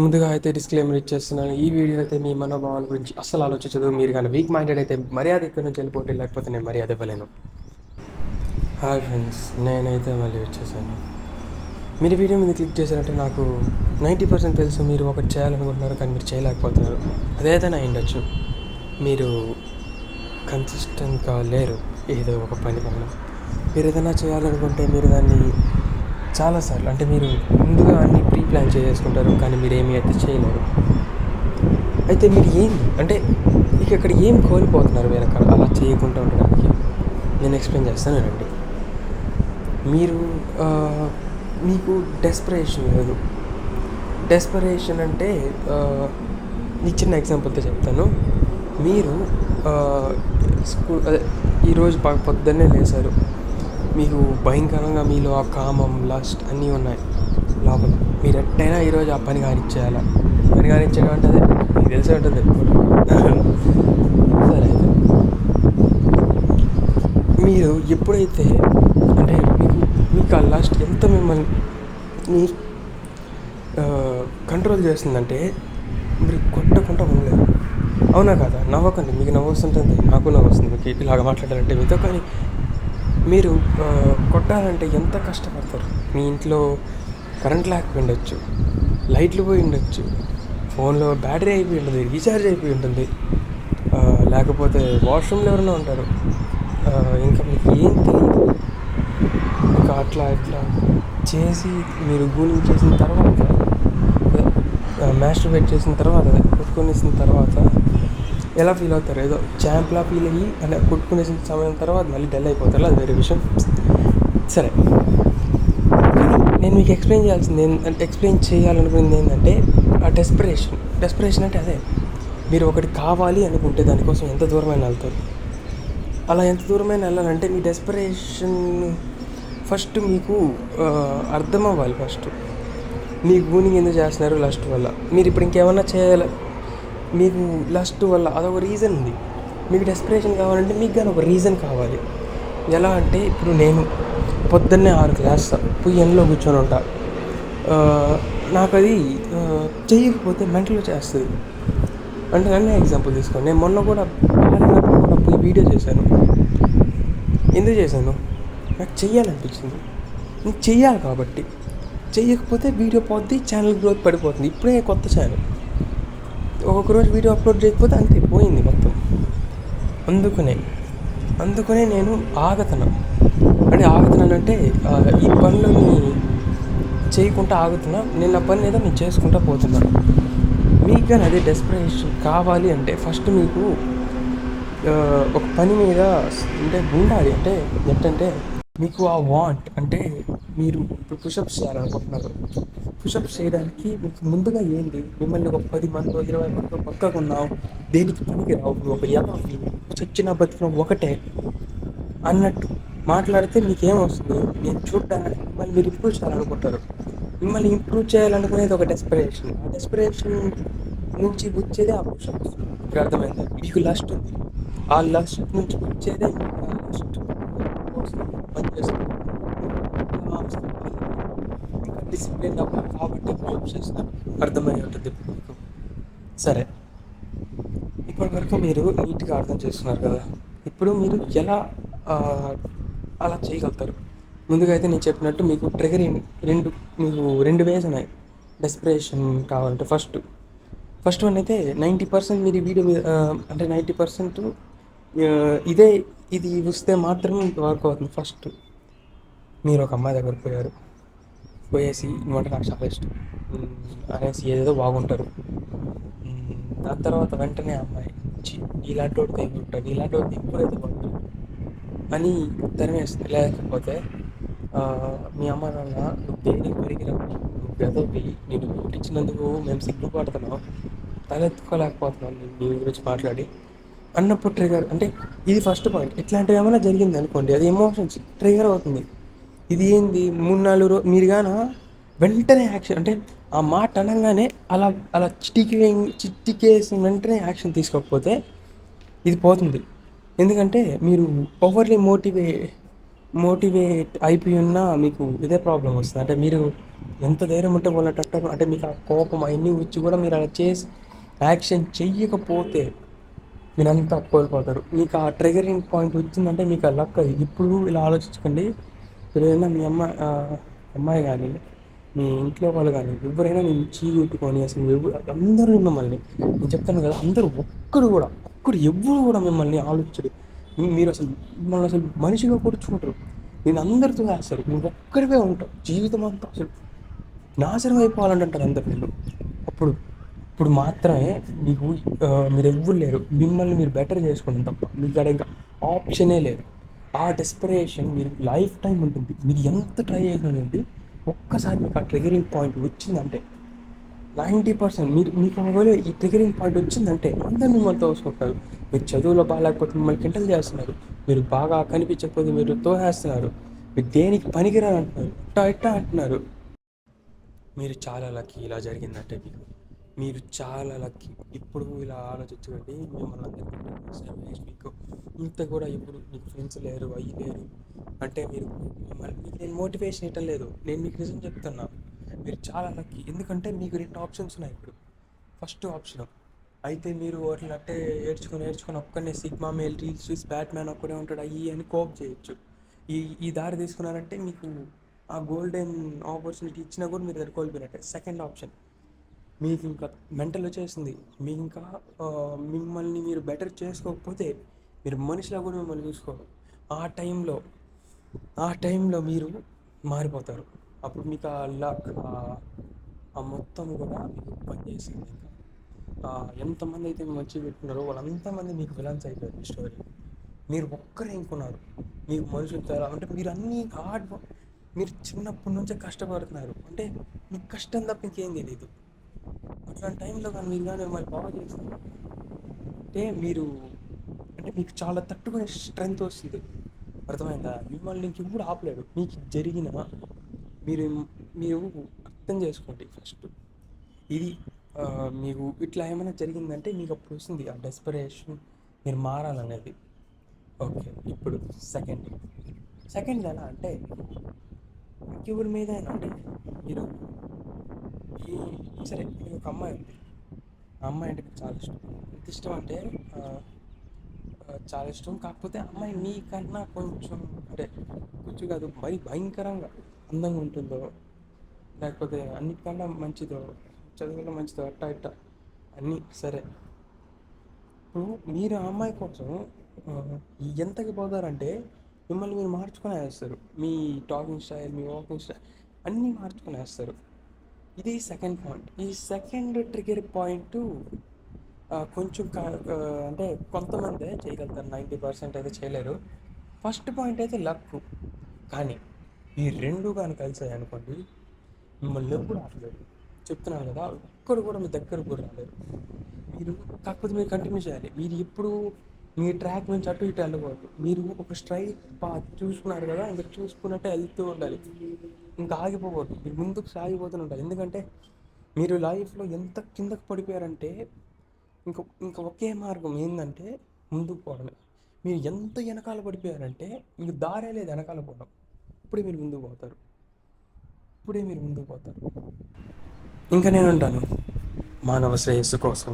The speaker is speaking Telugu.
ముందుగా అయితే డిస్క్లైమర్ ఇచ్చేస్తున్నాను. ఈ వీడియో అయితే మీ మనోభావాల గురించి అస్సలు ఆలోచించదు. మీరు కానీ వీక్ మైండెడ్ అయితే మర్యాద ఇక్కడ నుంచి వెళ్ళిపోతే, లేకపోతే నేను మర్యాద ఇవ్వలేను. హాయ్ ఫ్రెండ్స్, నేనైతే మళ్ళీ వచ్చేసాను. మీరు వీడియో మీద క్లిక్ చేశారంటే నాకు 90% తెలుసు మీరు ఒకటి చేయాలనుకుంటున్నారు, కానీ మీరు చేయలేకపోతున్నారు. అదేదైనా అయ్యుండొచ్చు. మీరు కన్సిస్టెంట్గా లేరు ఏదో ఒక పని పైన. మీరు ఏదైనా చేయాలనుకుంటే మీరు దాన్ని చాలాసార్లు అంటే మీరు ముందుగా అన్ని ప్రీ ప్లాన్ చేసుకుంటారు, కానీ మీరు ఏమీ అయితే చేయలేరు. అయితే మీరు అంటే మీకు అక్కడ ఏం కోల్పోతున్నారు వెనకాల అలా చేయకుండా ఉండడానికి? నేను ఎక్స్ప్లెయిన్ చేస్తాను అండి. మీరు మీకు డెస్పరేషన్ లేదు. డెస్పరేషన్ అంటే నీకు చిన్న ఎగ్జాంపుల్తో చెప్తాను. మీరు అదే ఈరోజు పొద్దున్నే లేసారు. మీకు భయంకరంగా మీలో ఆ కామం, లస్ట్ అన్నీ ఉన్నాయి లోపల. మీరు ఎట్టయినా ఈరోజు ఆ పని కానిచ్చేయాలా. పని కానిచ్చేయడం అంటే అదే మీకు తెలిసే ఉంటుంది. సరే, అయితే మీరు ఎప్పుడైతే అంటే మీకు ఆ లస్ట్ ఎంత మిమ్మల్ని కంట్రోల్ చేస్తుందంటే మీరు కొట్టకుండా ఉండలేదు. అవునా కదా? నవ్వకండి, మీకు నవ్వు వస్తుంటుంది, నాకు నవ్వు వస్తుంది మీకు ఇలాగ మాట్లాడాలంటే మీతో. కానీ మీరు కొట్టాలంటే ఎంత కష్టపడతారు. మీ ఇంట్లో కరెంట్ లేకపోయి ఉండొచ్చు, లైట్లు పోయి ఉండొచ్చు, ఫోన్లో బ్యాటరీ అయిపోయి ఉంటుంది, రీఛార్జ్ అయిపోయి ఉంటుంది, లేకపోతే వాష్రూమ్లో ఎవరైనా ఉంటారు. ఇంకా మీకు ఏం తెలియదు. ఇంకా అట్లా చేసి మీరు గూలింగ్ చేసిన తర్వాత, మాస్టర్బేట్ చేసిన తర్వాత, కొట్టుకునేసిన తర్వాత ఎలా ఫీల్ అవుతారు? ఏదో ఛాంప్లా ఫీల్ అయ్యి అలా కొట్టుకునేసిన సమయం తర్వాత మళ్ళీ డల్ అయిపోతారు. అది వేరే విషయం. సరే, నేను మీకు ఎక్స్ప్లెయిన్ చేయాలనుకున్నది ఏంటంటే ఆ డెస్పరేషన్ అంటే అదే. మీరు ఒకటి కావాలి అనుకుంటే దానికోసం ఎంత దూరమైనా వెళ్తారు. అలా ఎంత దూరమైనా వెళ్ళాలంటే మీ డెస్పరేషన్ ఫస్ట్ మీకు అర్థం అవ్వాలి. ఫస్ట్ మీ గూనింగ్ ఎందుకు చేస్తున్నారు? లస్ట్ వల్ల. మీరు ఇప్పుడు ఇంకేమన్నా చేయాలి, మీకు లస్ట్ వల్ల అదొక రీజన్ ఉంది. మీకు డెస్పరేషన్ కావాలంటే మీకు కానీ ఒక రీజన్ కావాలి. ఎలా అంటే ఇప్పుడు నేను పొద్దున్నే 6 క్లాస్ పోయి ఎండలో కూర్చొని ఉంటా. నాకు అది చేయకపోతే మెంటల్లో చేస్తుంది. అంటే నన్నే ఎగ్జాంపుల్ తీసుకోండి. నేను మొన్న కూడా పోయి వీడియో చేశాను. ఎందుకు చేశాను? నాకు చెయ్యాలనిపించింది. నేను చెయ్యాలి కాబట్టి. చెయ్యకపోతే వీడియో పోద్ది, ఛానల్ గ్రోత్ పడిపోతుంది. ఇప్పుడే కొత్త ఛానల్, ఒక్కొక్క రోజు వీడియో అప్లోడ్ చేయకపోతే అంతే, పోయింది మొత్తం. అందుకనే నేను ఆగుతున్నాను. అంటే ఈ పనులని చేయకుండా ఆగుతున్నా. నేను ఆ పని ఏదో నేను చేసుకుంటా పోతున్నాను. మీకు కానీ అదే డెస్పరేషన్ కావాలి అంటే ఫస్ట్ మీకు ఒక పని మీద అంటే ఉండాలి. అంటే ఎట్టంటే మీకు ఆ వాంట్ అంటే మీరు ఇప్పుడు పుషప్స్ చేయాలనుకుంటున్నారు. పుషప్స్ చేయడానికి మీకు ముందుగా ఏంటి? మిమ్మల్ని ఒక 10 మందో 20 మందో పక్కకున్నావు, దేనికి పనికి రావు, ఒక యాభై చచ్చిన బతికిన ఒకటే అన్నట్టు మాట్లాడితే మీకేమొస్తుంది? నేను చూడడానికి మిమ్మల్ని మీరు ఇంప్రూవ్ చేయాలనుకుంటారు. మిమ్మల్ని ఇంప్రూవ్ చేయాలనుకునేది ఒక డెస్పరేషన్. ఆ డెస్పరేషన్ నుంచి వచ్చేదే ఆ పుషప్స్. మీకు అర్థమైందా? మీకు లస్ట్ ఉంది, ఆ లస్ట్ నుంచి వచ్చేదే లస్ట్ పనిచేస్తుంది. ఇంకా డిసిప్లిన్ అవ్వాలి కాబట్టి పుషప్స్ చేస్తారు. అర్థమై ఉంటుంది ఇప్పుడు మీకు. సరే, ఇప్పటి వరకు మీరు నీట్గా అర్థం చేస్తున్నారు కదా. ఇప్పుడు మీరు ఎలా అలా చేయగలుగుతారు? ముందుగా అయితే నేను చెప్పినట్టు మీకు మీకు రెండు వేస్ ఉన్నాయి డెస్పరేషన్ కావాలంటే. ఫస్ట్ వన్ అయితే 90% మీరు ఈ వీడియో మీద అంటే 90% ఇది వస్తే మాత్రం వర్క్ అవుతుంది. ఫస్ట్ మీరు ఒక అమ్మాయి దగ్గర పోయేసి నువ్వంటే నాకు చాలా ఇష్టం అనేసి ఏదేదో బాగుంటారు. దాని తర్వాత వెంటనే అమ్మాయి ఇలాంటి వాడితో ఎగురుంటారు, ఇలాంటి వాడితో ఎప్పుడైతే బాగుంటారు అని తరిమేస్తుంది. లేకపోతే మీ అమ్మ నాన్న నువ్వు దేనికి పనికిరావు, నువ్వు గదవి, నేను పుట్టించినందుకు మేము సిగ్గుపడుతున్నాం, తలెత్తుకోలేకపోతున్నాం నీ గురించి మాట్లాడి అన్నప్పుడు ట్రిగర్. అంటే ఇది ఫస్ట్ పాయింట్. ఇట్లాంటివి ఏమైనా జరిగింది అనుకోండి, అది ఎమోషన్స్ ట్రిగర్ అవుతుంది. ఇది ఏంది 3-4 రోజు మీరు గాన వెంటనే యాక్షన్ అంటే ఆ మాట అనగానే అలా చిట్టికేసి వెంటనే యాక్షన్ తీసుకోకపోతే ఇది పోతుంది. ఎందుకంటే మీరు ఓవర్లీ మోటివేట్ అయిపోయి ఉన్నా మీకు ఇదే ప్రాబ్లం వస్తుంది. అంటే మీరు ఎంత ధైర్యం ఉంటే వాళ్ళని అంటారు అంటే మీకు ఆ కోపం అవన్నీ వచ్చి కూడా మీరు అలా చేసి యాక్షన్ చెయ్యకపోతే మీరంతా కోల్పోతారు. మీకు ఆ ట్రిగరింగ్ పాయింట్ వచ్చిందంటే మీకు ఆ లక్ అది. ఇప్పుడు ఇలా ఆలోచించకండి. ఇప్పుడు ఏదైనా మీ అమ్మాయి కానీ మీ ఇంట్లో వాళ్ళు కానీ ఎవరైనా నేను చీకొట్టుకొని అసలు అందరూ మిమ్మల్ని నేను చెప్తాను కదా అందరూ ఒక్కడు ఎవ్వరు కూడా మిమ్మల్ని ఆలోచించడు. మీరు అసలు మిమ్మల్ని అసలు మనిషిగా కూడా చూడరు. నేను అందరితో వేస్తారు నువ్వు ఒక్కడివే ఉంటావు జీవితం అంతా అసలు నాశనం అయిపోవాలని అంటారు అందరు నేను. అప్పుడు ఇప్పుడు మాత్రమే మీకు మీరు ఎవ్వరు లేరు మిమ్మల్ని మీరు బెటర్ చేసుకోండి తప్ప మీకు అక్కడ ఇంకా ఆప్షనే లేదు. ఆ డెస్పరేషన్ మీరు లైఫ్ టైం ఉంటుంది. మీరు ఎంత ట్రై చేసినండి ఒక్కసారి మీకు ఆ ట్రిగరింగ్ పాయింట్ వచ్చిందంటే 90% మీకు ఒకవేళ ఈ ట్రిగరింగ్ పాయింట్ వచ్చిందంటే అందరూ మిమ్మల్ని తోసుకుంటారు. మీరు చదువులో బాగాలేకపోతే మిమ్మల్ని కింటలు చేస్తున్నారు. మీరు బాగా కనిపించకపోతే మీరు తోసేస్తున్నారు. మీరు దేనికి పనికిరాని అంటున్నారు. ఇట్టా అంటున్నారు. మీరు చాలా లక్కీ ఇలా జరిగిందంటే మీరు చాలా లక్కీ. ఇప్పుడు ఇలా ఆలోచించకండి మిమ్మల్ని అందరికీ మీకు ఇంత కూడా ఇప్పుడు మీకు ఫ్రెండ్స్ లేరు అయ్యి లేరు అంటే మీరు మిమ్మల్ని మీకు నేను మోటివేషన్ ఇవ్వటం లేదు, నేను మీకు నిజం చెప్తున్నా. మీరు చాలా లక్కీ ఎందుకంటే మీకు 2 ఆప్షన్స్ ఉన్నాయి ఇప్పుడు. ఫస్ట్ ఆప్షన్ అయితే మీరు అట్లా అంటే ఏడ్చుకొని ఒక్కనే సిగ్మా మేల్ రీల్స్ చూసి బ్యాట్ మ్యాన్ ఒక్కడే ఉంటాడు అయ్యి అని కోప్ చేయొచ్చు. ఈ ఈ దారి తీసుకున్నారంటే మీకు ఆ గోల్డెన్ ఆపర్చునిటీ ఇచ్చినా కూడా మీరు దాన్ని కోల్పోయినట్టే. సెకండ్ ఆప్షన్ మీకు ఇంకా మెంటల్ వచ్చేసింది. మీకు ఇంకా మిమ్మల్ని మీరు బెటర్ చేసుకోకపోతే మీరు మనిషిలా కూడా మిమ్మల్ని చూసుకోరు. ఆ టైంలో ఆ టైంలో మీరు మారిపోతారు. అప్పుడు మీకు ఆ లక్ ఆ మొత్తం కూడా మీకు పనిచేసింది. ఇంకా ఎంతమంది అయితే మంచిగా పెట్టుకున్నారో వాళ్ళంతమంది మీకు విలన్స్ అయిపోయారు ఈ స్టోరీ. మీరు ఒక్కరే ఇంకున్నారు. మీకు మనుషులు చాలా అంటే మీరు అన్నీ మీరు చిన్నప్పటి నుంచే కష్టపడుతున్నారు అంటే మీకు కష్టం తప్ప ఇంకేం తెలియదు. అట్లాంటి టైంలో కానీ మీరు కానీ మిమ్మల్ని బాగా చేస్తారు అంటే మీరు అంటే మీకు చాలా తట్టుకునే స్ట్రెంగ్త్ వస్తుంది. అర్థమైందా? మిమ్మల్ని ఇంకెప్పుడు ఆపలేడు. మీకు జరిగిన మీరు మీరు అర్థం చేసుకోండి ఫస్ట్ ఇది. మీకు ఇట్లా ఏమైనా జరిగిందంటే మీకు అప్పుడు వస్తుంది ఆ డెస్పరేషన్ మీరు మారాలనేది. ఓకే ఇప్పుడు సెకండ్ ఎలా అంటే ఎవరి మీద అయినా అంటే మీరు సరే మీకు ఒక అమ్మాయి ఉంది. ఆ అమ్మాయి అంటే మీకు చాలా ఇష్టం. ఎంత ఇష్టం అంటే చాలా ఇష్టం. కాకపోతే అమ్మాయి మీకన్నా కొంచెం అంటే కొంచెం కాదు మరి భయంకరంగా అందంగా ఉంటుందో లేకపోతే అన్నిటికన్నా మంచిదో చదువులో మంచిదో ఇట్ట అన్నీ సరే. ఇప్పుడు మీరు ఆ అమ్మాయి కోసం ఎంతకి పోతారంటే మిమ్మల్ని మీరు మార్చుకొని వేస్తారు. మీ టాకింగ్ స్టైల్ మీ వాకింగ్ స్టైల్ అన్నీ మార్చుకొని వేస్తారు. ఇది సెకండ్ పాయింట్. ఈ సెకండ్ ట్రిగర్ పాయింట్ కొంచెం అంటే కొంతమందే చేయగలుగుతారు, 90% అయితే చేయలేరు. ఫస్ట్ పాయింట్ అయితే లక్. కానీ ఈ రెండు కానీ కలిసాయి అనుకోండి మిమ్మల్ని ఎప్పుడు ఆపలేరు. చెప్తున్నాను కదా ఒక్కడు కూడా మీ దగ్గర కూడా రాలేరు. మీరు కాకపోతే మీరు కంటిన్యూ చేయాలి. మీరు ఎప్పుడు మీ ట్రాక్ నుంచి అటు ఇటు వెళ్ళకూడదు. మీరు ఒక స్ట్రైట్ పాత్ చూసుకున్నారు కదా ఇంకా చూసుకున్నట్టే వెళ్తూ ఉండాలి. ఇంకా ఆగిపోకూడదు. మీరు ముందుకు సాగిపోతూనే ఉండాలి. ఎందుకంటే మీరు లైఫ్లో ఎంత కిందకు పడిపోయారంటే ఇంక ఇంక ఒకే మార్గం ఏంటంటే ముందుకు పోవడమే. మీరు ఎంత వెనకాల పడిపోయారంటే మీకు దారే లేదు వెనకాల పోవడం. ఇప్పుడే మీరు ముందుకు పోతారు. ఇంకా నేను ఉంటాను మానవ శ్రేయస్సు కోసం.